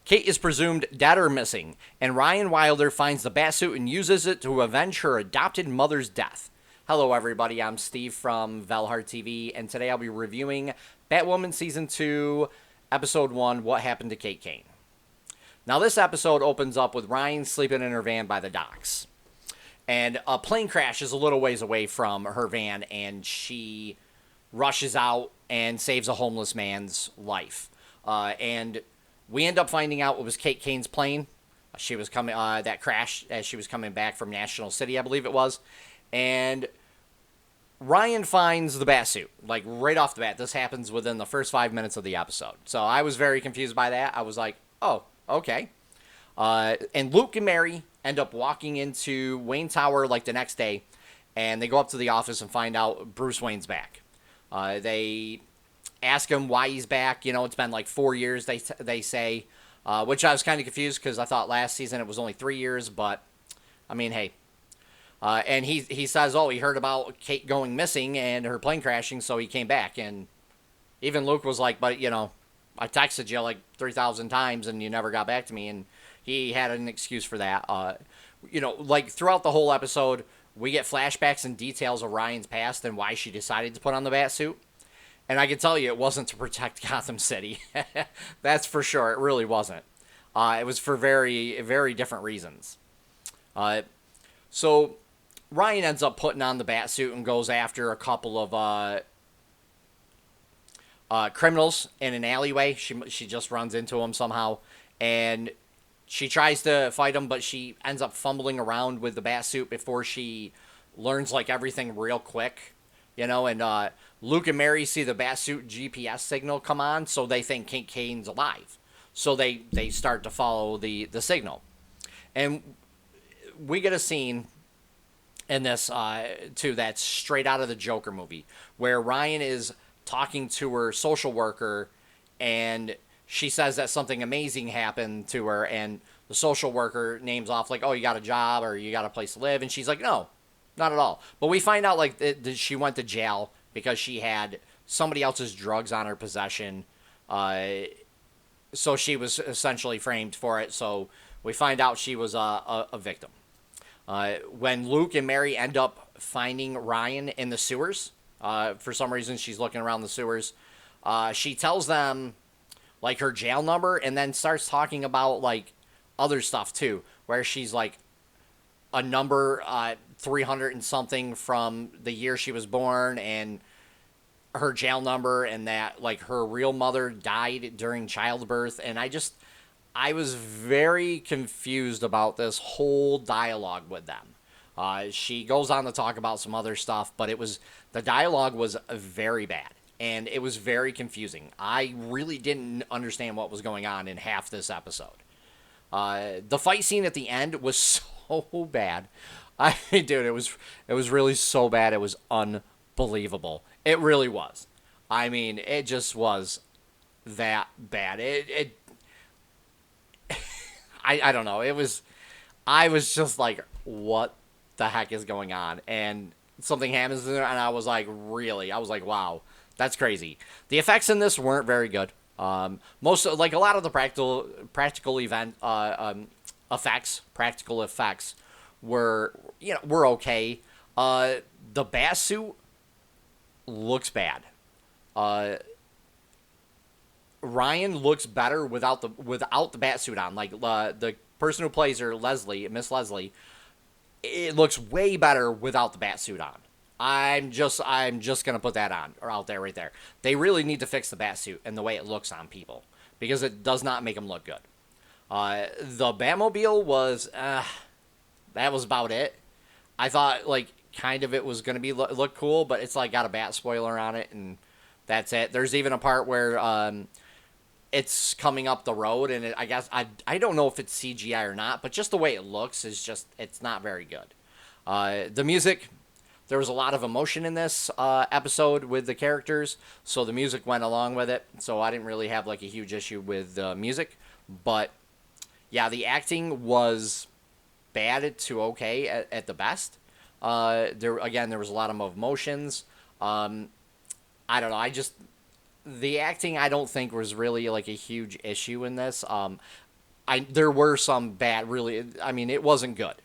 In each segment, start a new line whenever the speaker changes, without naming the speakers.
Kate is presumed dead or missing, and Ryan Wilder finds the Batsuit and uses it to avenge her adopted mother's death. Hello, everybody. I'm Steve from VALHARTV, and today I'll be reviewing Batwoman Season 2, Episode 1, What Happened to Kate Kane. Now, this episode opens up with Ryan sleeping in her van by the docks. And a plane crashes a little ways away from her van, and she rushes out and saves a homeless man's life. And we end up finding out it was Kate Kane's plane. She was coming, that crashed as she was coming back from National City, I believe it was. And Ryan finds the Batsuit, like right off the bat. This happens within the first 5 minutes of the episode. So I was very confused by that. I was like, oh, okay. And Luke and Mary end up walking into Wayne Tower like the next day, and they go up to the office and find out Bruce Wayne's back. They ask him why he's back. You know, it's been like 4 years, they say, which I was kind of confused because I thought last season it was only 3 years, but I mean, hey. And he says, oh, he heard about Kate going missing and her plane crashing, so he came back. And even Luke was like, but, you know, I texted you like 3,000 times and you never got back to me. And he had an excuse for that. You know, like throughout the whole episode, we get flashbacks and details of Ryan's past and why she decided to put on the Batsuit. And I can tell you it wasn't to protect Gotham City. That's for sure. It really wasn't. It was for very, very different reasons. So Ryan ends up putting on the Batsuit and goes after a couple of criminals in an alleyway. She just runs into them somehow. And she tries to fight them, but she ends up fumbling around with the Batsuit before she learns like everything real quick. You know, and Luke and Mary see the Batsuit GPS signal come on, so they think Kate Kane's alive. So they start to follow the signal. And we get a scene in this, too, that's straight out of the Joker movie, where Ryan is talking to her social worker, and she says that something amazing happened to her, and the social worker names off, like, oh, you got a job, or you got a place to live, and she's like, no. Not at all. But we find out, like, that she went to jail because she had somebody else's drugs on her possession. So she was essentially framed for it. So we find out she was a victim. When Luke and Mary end up finding Ryan in the sewers, for some reason she's looking around the sewers, she tells them, like, her jail number and then starts talking about, like, other stuff, too, where she's, like, a number 300 and something from the year she was born, and her jail number, and that like her real mother died during childbirth. And I was very confused about this whole dialogue with them. She goes on to talk about some other stuff, but the dialogue was very bad, and it was very confusing. I really didn't understand what was going on in half this episode. The fight scene at the end was so bad. Dude, it was really so bad. It was unbelievable. It really was. I mean, it just was that bad. I don't know. I was just like, what the heck is going on? And something happens there, and I was like, really? I was like, wow, that's crazy. The effects in this weren't very good. Like a lot of the practical effects were okay. The Batsuit looks bad. Ryan looks better without the Batsuit on. Like the person who plays her, Miss Leslie, it looks way better without the Batsuit on. I'm just gonna put that on or out there right there. They really need to fix the Batsuit and the way it looks on people, because it does not make them look good. The Batmobile was that was about it. I thought like kind of it was gonna be look cool, but it's like got a bat spoiler on it, and that's it. There's even a part where it's coming up the road, and I guess I don't know if it's CGI or not, but just the way it looks is it's not very good. The music, there was a lot of emotion in this episode with the characters, so the music went along with it. So I didn't really have like a huge issue with the music, but yeah, the acting was bad to okay at the best. There was a lot of emotions. I don't know. The acting I don't think was really like a huge issue in this. there were some bad, really. I mean, it wasn't good.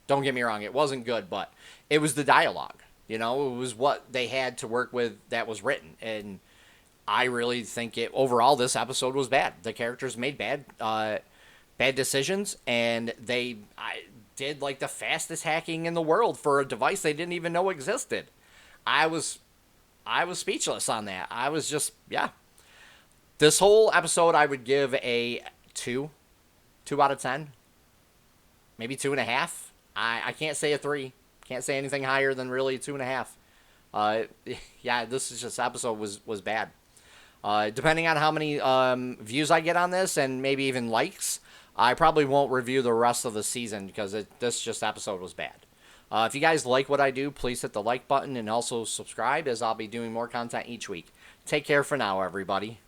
Don't get me wrong, it wasn't good, but it was the dialogue. You know, it was what they had to work with that was written, and I really think it overall this episode was bad. The characters made bad decisions, and did like the fastest hacking in the world for a device they didn't even know existed. I was I was speechless on that. I was just, yeah. This whole episode I would give a 2. 2 out of 10. Maybe 2.5. I can't say a 3. Can't say anything higher than really 2.5. Yeah, this episode was bad. Depending on how many views I get on this and maybe even likes, I probably won't review the rest of the season because this episode was bad. If you guys like what I do, please hit the like button and also subscribe as I'll be doing more content each week. Take care for now, everybody.